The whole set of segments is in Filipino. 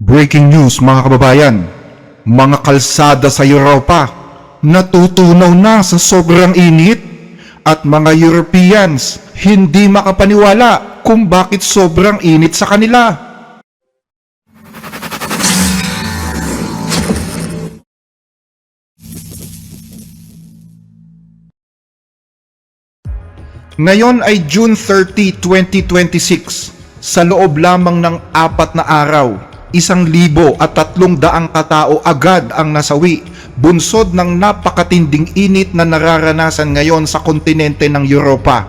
Breaking news mga kababayan, mga kalsada sa Europa natutunaw na sa sobrang init at mga Europeans hindi makapaniwala kung bakit sobrang init sa kanila. Ngayon ay June 30, 2026. Sa loob lamang ng 4 na araw, 1,300 katao agad ang nasawi, bunsod ng napakatinding init na nararanasan ngayon sa kontinente ng Europa.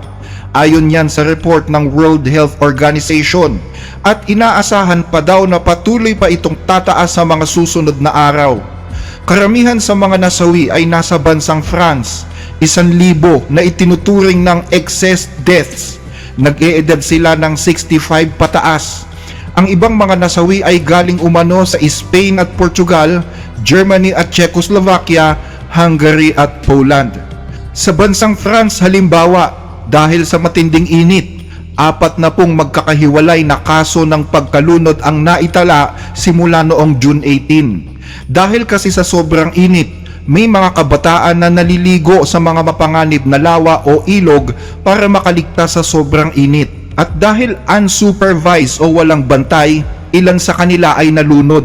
Ayon yan sa report ng World Health Organization, at inaasahan pa daw na patuloy pa itong tataas sa mga susunod na araw. Karamihan sa mga nasawi ay nasa bansang France, 1,000 na itinuturing ng excess deaths. Nag-eedad sila ng 65 pataas. Ang ibang mga nasawi ay galing umano sa Spain at Portugal, Germany at Czechoslovakia, Hungary at Poland. Sa bansang France halimbawa, dahil sa matinding init, 40 magkakahiwalay na kaso ng pagkalunod ang naitala simula noong June 18. Dahil kasi sa sobrang init, may mga kabataan na naliligo sa mga mapanganib na lawa o ilog para makaligtas sa sobrang init. At dahil unsupervised o walang bantay, ilan sa kanila ay nalunod.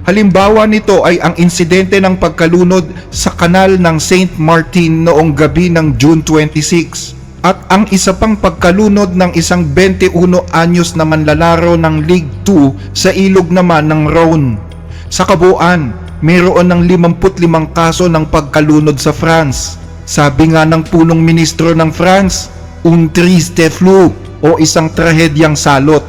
Halimbawa nito ay ang insidente ng pagkalunod sa kanal ng St. Martin noong gabi ng June 26. At ang isa pang pagkalunod ng isang 21 anyos na manlalaro ng League 2 sa ilog naman ng Rhône. Sa kabuuan, mayroon ng 55 kaso ng pagkalunod sa France. Sabi nga ng punong ministro ng France, un triste flou o isang trahedyang salot.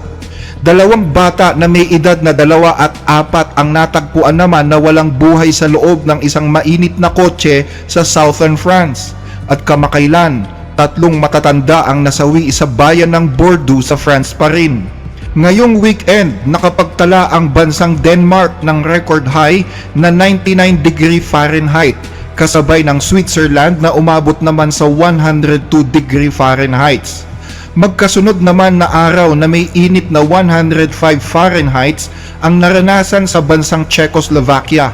2 bata na may edad na 2 at 4 ang natagpuan naman na walang buhay sa loob ng isang mainit na kotse sa Southern France. At kamakailan, 3 matatanda ang nasawi sa bayan ng Bordeaux sa France pa rin. Ngayong weekend, nakapagtala ang bansang Denmark ng record high na 99 degree Fahrenheit, kasabay ng Switzerland na umabot naman sa 102 degree Fahrenheit. Magkasunod naman na araw na may init na 105 Fahrenheit ang naranasan sa bansang Czechoslovakia.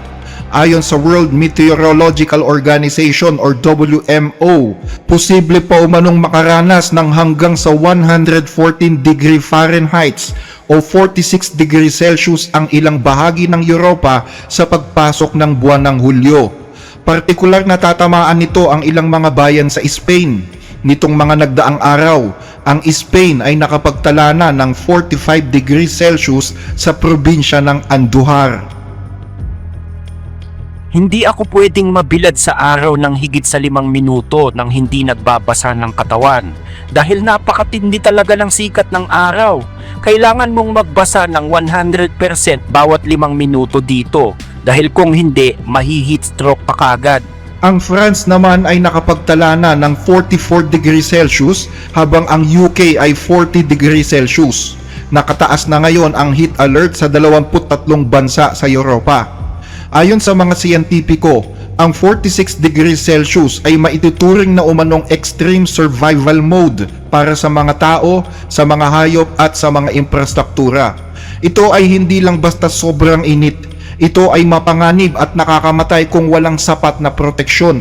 Ayon sa World Meteorological Organization or WMO, posible pa umanong makaranas ng hanggang sa 114 degree Fahrenheit o 46 degree Celsius ang ilang bahagi ng Europa sa pagpasok ng buwan ng Hulyo. Partikular na tatamaan nito ang ilang mga bayan sa Spain. Nitong mga nagdaang araw, ang Spain ay nakapagtala na ng 45 degree Celsius sa probinsya ng Andújar. Hindi ako pwedeng mabilad sa araw ng higit sa 5 minuto nang hindi nagbabasa ng katawan. Dahil napakatindi talaga ng sikat ng araw. Kailangan mong magbasa ng 100% bawat 5 minuto dito. Dahil kung hindi, mahi-heat stroke pa kagad. Ang France naman ay nakapagtala na ng 44 degrees Celsius habang ang UK ay 40 degrees Celsius. Nakataas na ngayon ang heat alert sa 23 bansa sa Europa. Ayon sa mga siyentipiko, ang 46 degrees Celsius ay maituturing na umanong extreme survival mode para sa mga tao, sa mga hayop at sa mga infrastruktura. Ito ay hindi lang basta sobrang init. Ito ay mapanganib at nakakamatay kung walang sapat na proteksyon.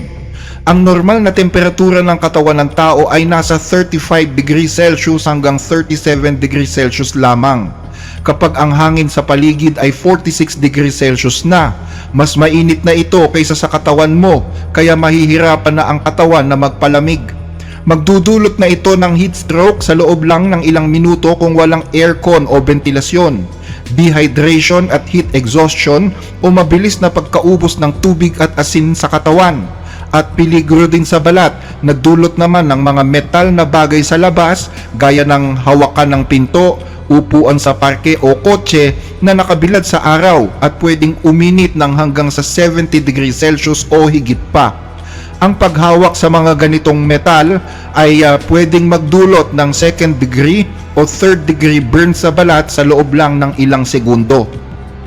Ang normal na temperatura ng katawan ng tao ay nasa 35 degrees Celsius hanggang 37 degrees Celsius lamang. Kapag ang hangin sa paligid ay 46 degrees Celsius na, mas mainit na ito kaysa sa katawan mo, kaya mahihirapan na ang katawan na magpalamig. Magdudulot na ito ng heat stroke sa loob lang ng ilang minuto kung walang aircon o ventilasyon, dehydration at heat exhaustion o mabilis na pagkaubos ng tubig at asin sa katawan. At peligro din sa balat, nagdulot naman ng mga metal na bagay sa labas gaya ng hawakan ng pinto, upuan sa parke o kotse na nakabilad sa araw at pwedeng uminit ng hanggang sa 70 degrees Celsius o higit pa. Ang paghawak sa mga ganitong metal ay pwedeng magdulot ng 2nd degree o 3rd degree burn sa balat sa loob lang ng ilang segundo.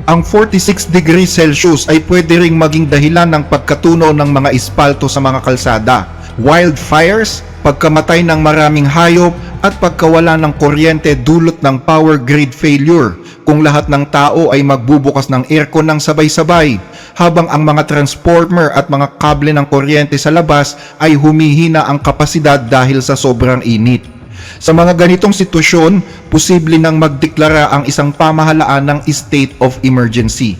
Ang 46 degrees Celsius ay pwede ring maging dahilan ng pagkatunaw ng mga espalto sa mga kalsada, wildfires, pagkamatay ng maraming hayop at pagkawala ng kuryente dulot ng power grid failure, kung lahat ng tao ay magbubukas ng aircon ng sabay-sabay habang ang mga transformer at mga kable ng kuryente sa labas ay humihina ang kapasidad dahil sa sobrang init. Sa mga ganitong sitwasyon, posible nang magdeklara ang isang pamahalaan ng state of emergency.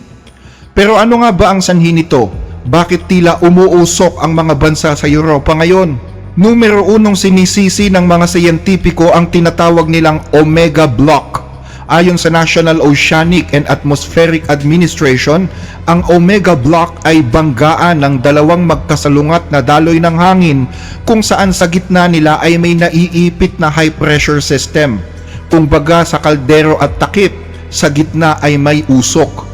Pero ano nga ba ang sanhi nito? Bakit tila umuusok ang mga bansa sa Europa ngayon? Numero 1 sinisisi ng mga siyentipiko ang tinatawag nilang Omega Block. Ayon sa National Oceanic and Atmospheric Administration, ang Omega Block ay banggaan ng dalawang magkasalungat na daloy ng hangin kung saan sa gitna nila ay may naiipit na high pressure system. Kumbaga sa kaldero at takip, sa gitna ay may usok.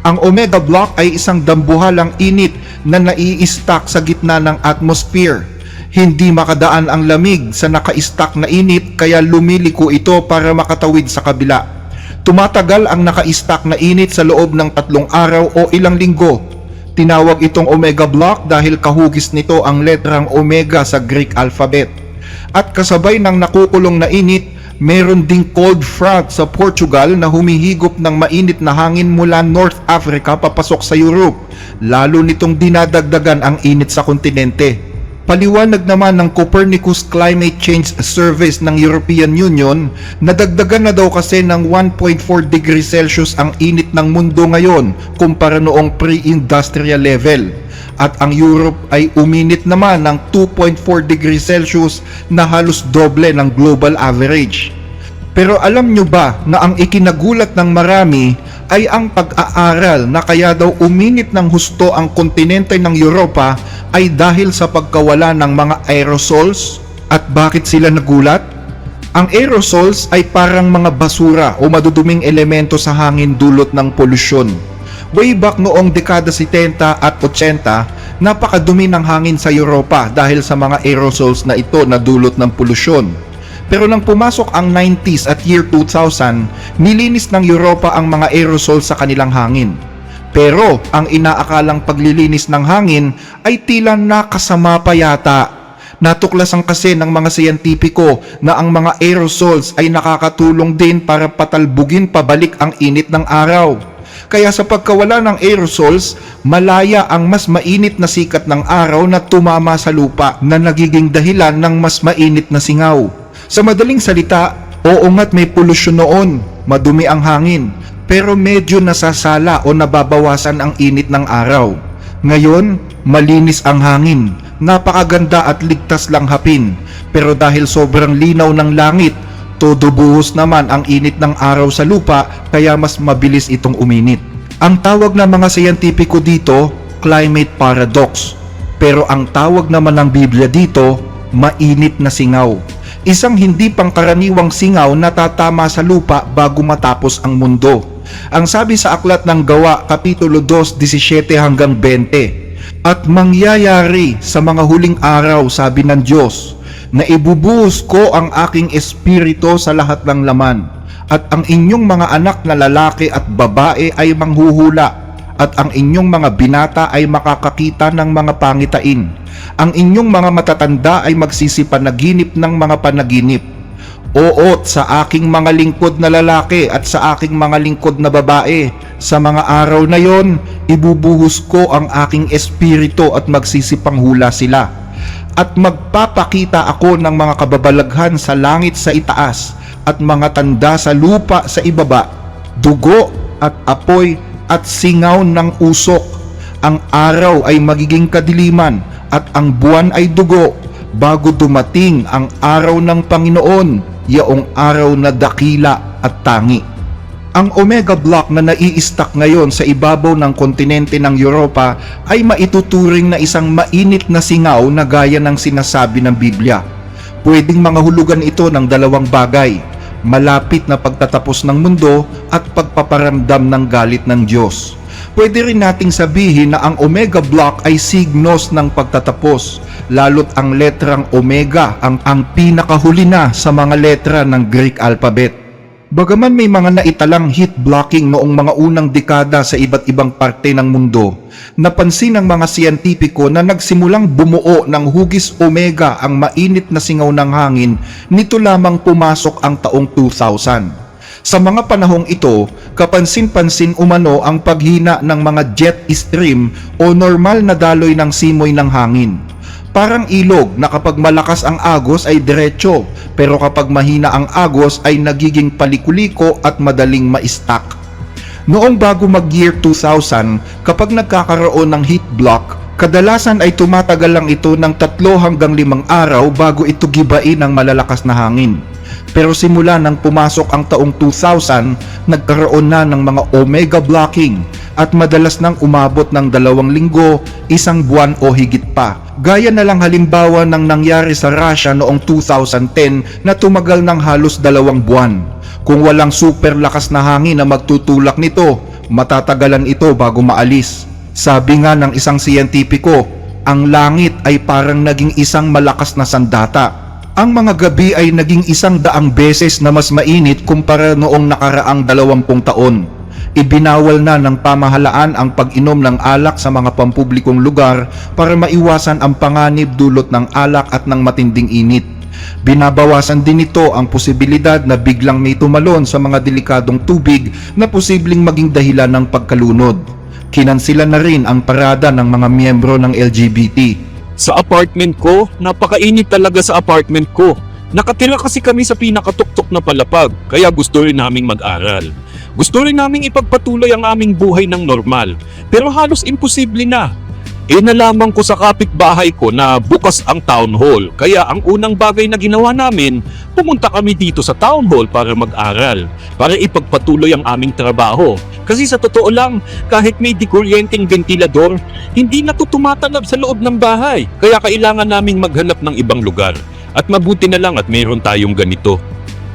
Ang Omega Block ay isang dambuhalang init na nai-stack sa gitna ng atmosphere. Hindi makadaan ang lamig sa naka-stack na init kaya lumiliko ito para makatawid sa kabila. Tumatagal ang naka-stack na init sa loob ng 3 araw o ilang linggo. Tinawag itong Omega Block dahil kahugis nito ang letrang Omega sa Greek alphabet. At kasabay ng nakukulong na init, meron ding cold front sa Portugal na humihigop ng mainit na hangin mula North Africa papasok sa Europe, lalo nitong dinadagdagan ang init sa kontinente. Paliwanag naman ng Copernicus Climate Change Service ng European Union, nadagdagan na daw kasi ng 1.4 degrees Celsius ang init ng mundo ngayon kumpara noong pre-industrial level. At ang Europe ay uminit naman ng 2.4 degrees Celsius na halos doble ng global average. Pero alam nyo ba na ang ikinagulat ng marami ay ang pag-aaral na kaya daw uminit ng husto ang kontinente ng Europa ay dahil sa pagkawala ng mga aerosols? At bakit sila nagulat? Ang aerosols ay parang mga basura o maduduming elemento sa hangin dulot ng polusyon. Way back noong dekada 70 at 80, napakadumi ng hangin sa Europa dahil sa mga aerosols na ito na dulot ng polusyon. Pero nang pumasok ang 90s at year 2000, nilinis ng Europa ang mga aerosol sa kanilang hangin. Pero ang inaakalang paglilinis ng hangin ay tila nakasama pa yata. Natuklasan kasi ng mga siyentipiko na ang mga aerosols ay nakakatulong din para patalbugin pabalik ang init ng araw. Kaya sa pagkawala ng aerosols, malaya ang mas mainit na sikat ng araw na tumama sa lupa na nagiging dahilan ng mas mainit na singaw. Sa madaling salita, oo nga't may polusyon noon, madumi ang hangin, pero medyo nasasala o nababawasan ang init ng araw. Ngayon, malinis ang hangin, napakaganda at ligtas lang hapin, pero dahil sobrang linaw ng langit, todo buhos naman ang init ng araw sa lupa kaya mas mabilis itong uminit. Ang tawag ng mga siyentipiko dito, climate paradox, pero ang tawag naman ng Biblia dito, mainit na singaw. Isang hindi pangkaraniwang singaw na tatama sa lupa bago matapos ang mundo. Ang sabi sa aklat ng Gawa, Kapitulo 2, 17 hanggang 20, at mangyayari sa mga huling araw, sabi ng Diyos, na ibubuhos ko ang aking espiritu sa lahat ng laman, at ang inyong mga anak na lalaki at babae ay manghuhula, at ang inyong mga binata ay makakakita ng mga pangitain. Ang inyong mga matatanda ay magsisipanaginip ng mga panaginip. Oot sa aking mga lingkod na lalaki at sa aking mga lingkod na babae. Sa mga araw na yon, ibubuhos ko ang aking espiritu at magsisipanghula sila. At magpapakita ako ng mga kababalaghan sa langit sa itaas at mga tanda sa lupa sa ibaba, dugo at apoy at singaw ng usok. Ang araw ay magiging kadiliman at ang buwan ay dugo bago dumating ang araw ng Panginoon, yaong araw na dakila at tangi. Ang Omega Block na nai-stack ngayon sa ibabaw ng kontinente ng Europa ay maituturing na isang mainit na singaw na gaya ng sinasabi ng Biblia. Pwedeng mangahulugan ito ng dalawang bagay, malapit na pagtatapos ng mundo at pagpaparamdam ng galit ng Diyos. Pwede rin nating sabihin na ang Omega Block ay signos ng pagtatapos, lalo't ang letrang Omega ang pinakahuli na sa mga letra ng Greek alphabet. Bagaman may mga naitalang heat blocking noong mga unang dekada sa iba't ibang parte ng mundo, napansin ng mga siyentipiko na nagsimulang bumuo ng hugis Omega ang mainit na singaw ng hangin nito lamang pumasok ang taong 2000. Sa mga panahong ito, kapansin-pansin umano ang paghina ng mga jet stream o normal na daloy ng simoy ng hangin. Parang ilog na kapag malakas ang agos ay diretso, pero kapag mahina ang agos ay nagiging palikuliko at madaling ma-stuck. Noong bago mag-year 2000, kapag nagkakaroon ng heat block, kadalasan ay tumatagal lang ito ng 3 hanggang 5 araw bago ito gibain ng malalakas na hangin. Pero simula nang pumasok ang taong 2000, nagkaroon na ng mga omega blocking at madalas nang umabot ng 2 linggo, 1 buwan o higit pa. Gaya na lang halimbawa ng nangyari sa Russia noong 2010 na tumagal ng halos 2 buwan. Kung walang super lakas na hangin na magtutulak nito, matatagalan ito bago maalis. Sabi nga ng isang siyentipiko, ang langit ay parang naging isang malakas na sandata. Ang mga gabi ay naging 100 beses na mas mainit kumpara noong nakaraang 20 taon. Ibinawal na ng pamahalaan ang pag-inom ng alak sa mga pampublikong lugar para maiwasan ang panganib dulot ng alak at ng matinding init. Binabawasan din ito ang posibilidad na biglang may tumalon sa mga delikadong tubig na posibleng maging dahilan ng pagkalunod. Kinansila na rin ang parada ng mga miyembro ng LGBT. Sa apartment ko, napakainit talaga sa apartment ko. Nakatira kasi kami sa pinakatuktok na palapag, kaya gusto rin naming mag-aral. Gusto rin naming ipagpatuloy ang aming buhay ng normal, pero halos imposible na. Nalaman ko sa kapitbahay ko na bukas ang town hall, kaya ang unang bagay na ginawa namin, pumunta kami dito sa town hall para mag-aral, para ipagpatuloy ang aming trabaho. Kasi sa totoo lang, kahit may dikuryenteng ventilador, hindi na ito tumatalab sa loob ng bahay, kaya kailangan naming maghanap ng ibang lugar. At mabuti na lang at mayroon tayong ganito.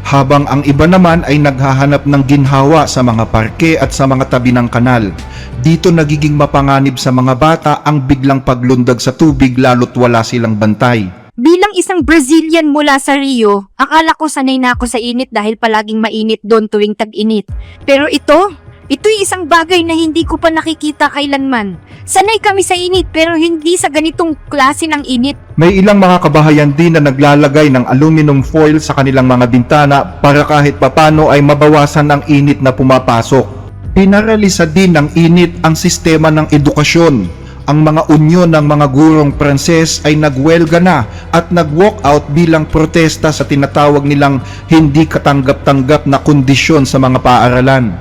Habang ang iba naman ay naghahanap ng ginhawa sa mga parke at sa mga tabi ng kanal. Dito nagiging mapanganib sa mga bata ang biglang paglundag sa tubig lalo't wala silang bantay. Bilang isang Brazilian mula sa Rio, akala ko sanay na ako sa init dahil palaging mainit doon tuwing tag-init. Pero ito'y isang bagay na hindi ko pa nakikita kailanman. Sanay kami sa init pero hindi sa ganitong klase ng init. May ilang mga kabahayan din na naglalagay ng aluminum foil sa kanilang mga bintana para kahit papano ay mabawasan ang init na pumapasok. Pinaralisa din ng init ang sistema ng edukasyon. Ang mga unyon ng mga gurong Pranses ay nagwelga na at nag-walkout bilang protesta sa tinatawag nilang hindi katanggap-tanggap na kondisyon sa mga paaralan.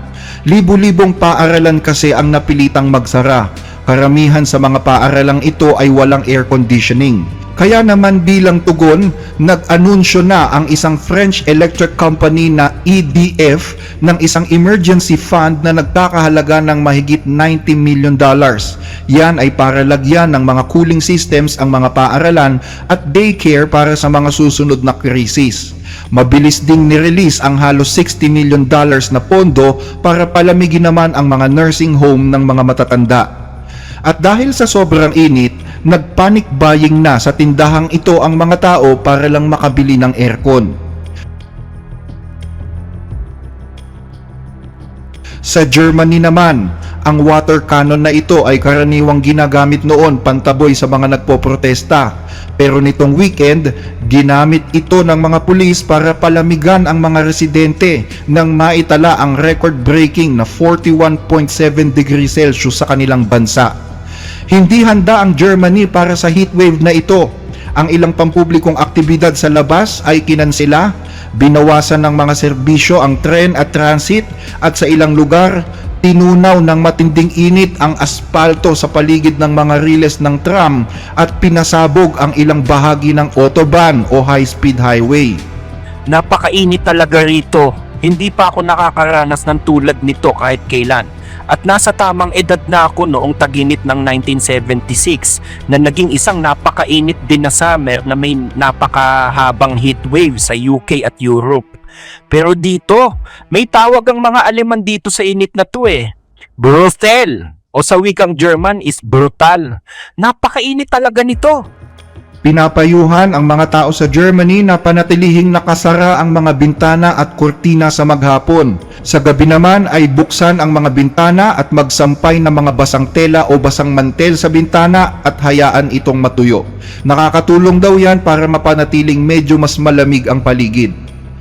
Libu-libong paaralan kasi ang napilitang magsara. Karamihan sa mga paaralang ito ay walang air conditioning. Kaya naman bilang tugon, nag-anunsyo na ang isang French electric company na EDF ng isang emergency fund na nagkakahalaga ng mahigit $90 million. Yan ay para lagyan ng mga cooling systems ang mga paaralan at daycare para sa mga susunod na krisis. Mabilis ding nirelease ang halos $60 million na pondo para palamigin naman ang mga nursing home ng mga matatanda. At dahil sa sobrang init, nag-panic buying na sa tindahang ito ang mga tao para lang makabili ng aircon. Sa Germany naman, ang water cannon na ito ay karaniwang ginagamit noon pantaboy sa mga nagpoprotesta. Pero nitong weekend, ginamit ito ng mga pulis para palamigan ang mga residente nang maitala ang record-breaking na 41.7 degrees Celsius sa kanilang bansa. Hindi handa ang Germany para sa heatwave na ito. Ang ilang pampublikong aktibidad sa labas ay kinansela, binawasan ng mga serbisyo ang tren at transit at sa ilang lugar, tinunaw ng matinding init ang aspalto sa paligid ng mga riles ng tram at pinasabog ang ilang bahagi ng autobahn o high-speed highway. Napakainit talaga rito. Hindi pa ako nakakaranas ng tulad nito kahit kailan. At nasa tamang edad na ako noong taginit ng 1976 na naging isang napakainit din na summer na may napakahabang heatwave sa UK at Europe. Pero dito, may tawag ang mga Aleman dito sa init na to Brutal o sa wikang German is brutal. Napakainit talaga nito. Pinapayuhan ang mga tao sa Germany na panatilihing nakasara ang mga bintana at kurtina sa maghapon. Sa gabi naman ay buksan ang mga bintana at magsampay ng mga basang tela o basang mantel sa bintana at hayaan itong matuyo. Nakakatulong daw yan para mapanatiling medyo mas malamig ang paligid.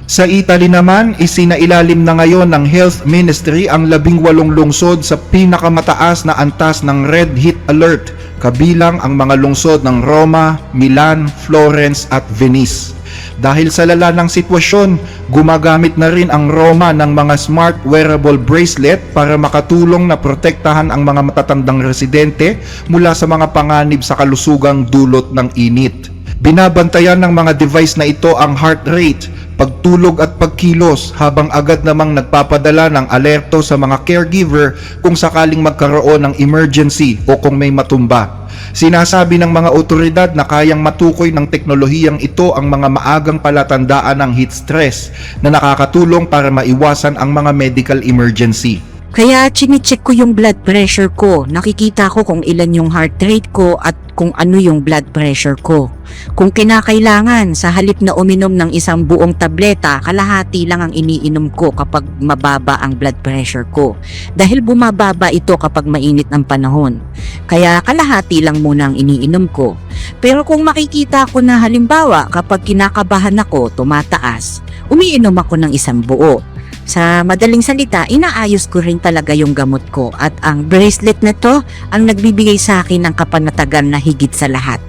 Sa Italy naman, isinailalim na ngayon ng Health Ministry ang 18 lungsod sa pinakamataas na antas ng Red Heat Alert, kabilang ang mga lungsod ng Roma, Milan, Florence at Venice. Dahil sa lala ng sitwasyon, gumagamit na rin ang Roma ng mga smart wearable bracelet para makatulong na protektahan ang mga matatandang residente mula sa mga panganib sa kalusugang dulot ng init. Binabantayan ng mga device na ito ang heart rate, pagtulog at pagkilos habang agad namang nagpapadala ng alerto sa mga caregiver kung sakaling magkaroon ng emergency o kung may matumba. Sinasabi ng mga otoridad na kayang matukoy ng teknolohiyang ito ang mga maagang palatandaan ng heat stress na nakakatulong para maiwasan ang mga medical emergency. Kaya chine-check ko yung blood pressure ko. Nakikita ko kung ilan yung heart rate ko at kung ano yung blood pressure ko. Kung kinakailangan, sa halip na uminom ng isang buong tableta, kalahati lang ang iniinom ko kapag mababa ang blood pressure ko. Dahil bumababa ito kapag mainit ang panahon. Kaya kalahati lang muna ang iniinom ko. Pero kung makikita ko na halimbawa kapag kinakabahan ako, tumataas, umiinom ako ng isang buo. Sa madaling salita, inaayos ko rin talaga yung gamot ko at ang bracelet na to ang nagbibigay sa akin ng kapanatagan na higit sa lahat.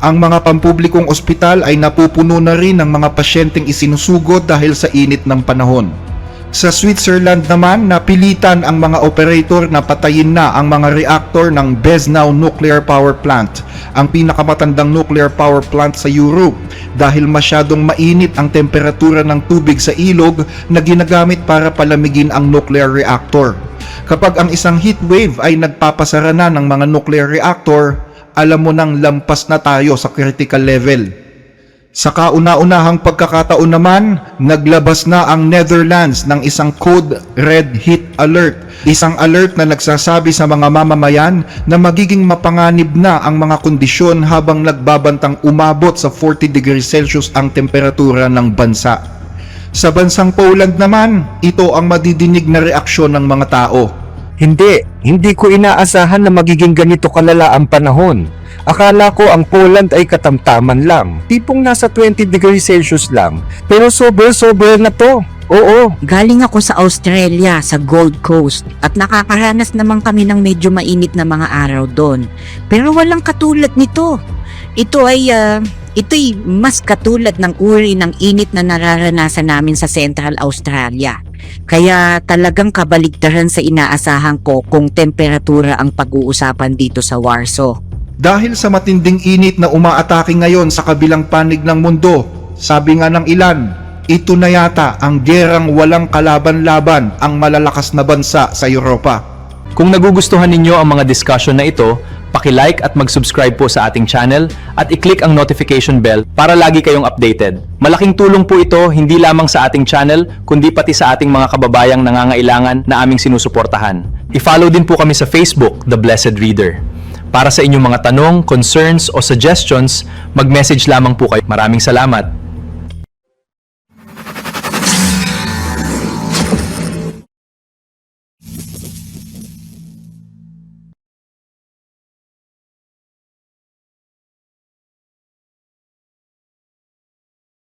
Ang mga pampublikong ospital ay napupuno na rin ng mga pasyenteng isinusugod dahil sa init ng panahon. Sa Switzerland naman, napilitan ang mga operator na patayin na ang mga reaktor ng Besnau Nuclear Power Plant, ang pinakamatandang nuclear power plant sa Europe, dahil masyadong mainit ang temperatura ng tubig sa ilog na ginagamit para palamigin ang nuclear reactor. Kapag ang isang heat wave ay nagpapasara na ng mga nuclear reactor, alam mo nang lampas na tayo sa critical level. Sa kauna-unahang pagkakataon naman, naglabas na ang Netherlands ng isang code Red Heat Alert. Isang alert na nagsasabi sa mga mamamayan na magiging mapanganib na ang mga kondisyon habang nagbabantang umabot sa 40 degrees Celsius ang temperatura ng bansa. Sa bansang Poland naman, ito ang madidinig na reaksyon ng mga tao. Hindi ko inaasahan na magiging ganito kalala ang panahon. Akala ko ang Poland ay katamtaman lang, tipong nasa 20 degrees Celsius lang, pero sobra na to. Oo, Galing ako sa Australia, sa Gold Coast, at nakakaranas naman kami ng medyo mainit na mga araw doon. Pero walang katulad nito. Ito'y mas katulad ng uri ng init na nararanasan namin sa Central Australia. Kaya talagang kabaligtaran sa inaasahan ko kung temperatura ang pag-uusapan dito sa Warsaw. Dahil sa matinding init na umaatake ngayon sa kabilang panig ng mundo, sabi nga ng ilan, ito na yata ang gerang walang kalaban-laban ang malalakas na bansa sa Europa. Kung nagugustuhan ninyo ang mga discussion na ito, paki-like at mag-subscribe po sa ating channel at i-click ang notification bell para lagi kayong updated. Malaking tulong po ito hindi lamang sa ating channel kundi pati sa ating mga kababayang nangangailangan na aming sinusuportahan. I-follow din po kami sa Facebook, The Blessed Reader. Para sa inyong mga tanong, concerns o suggestions, mag-message lamang po kayo. Maraming salamat!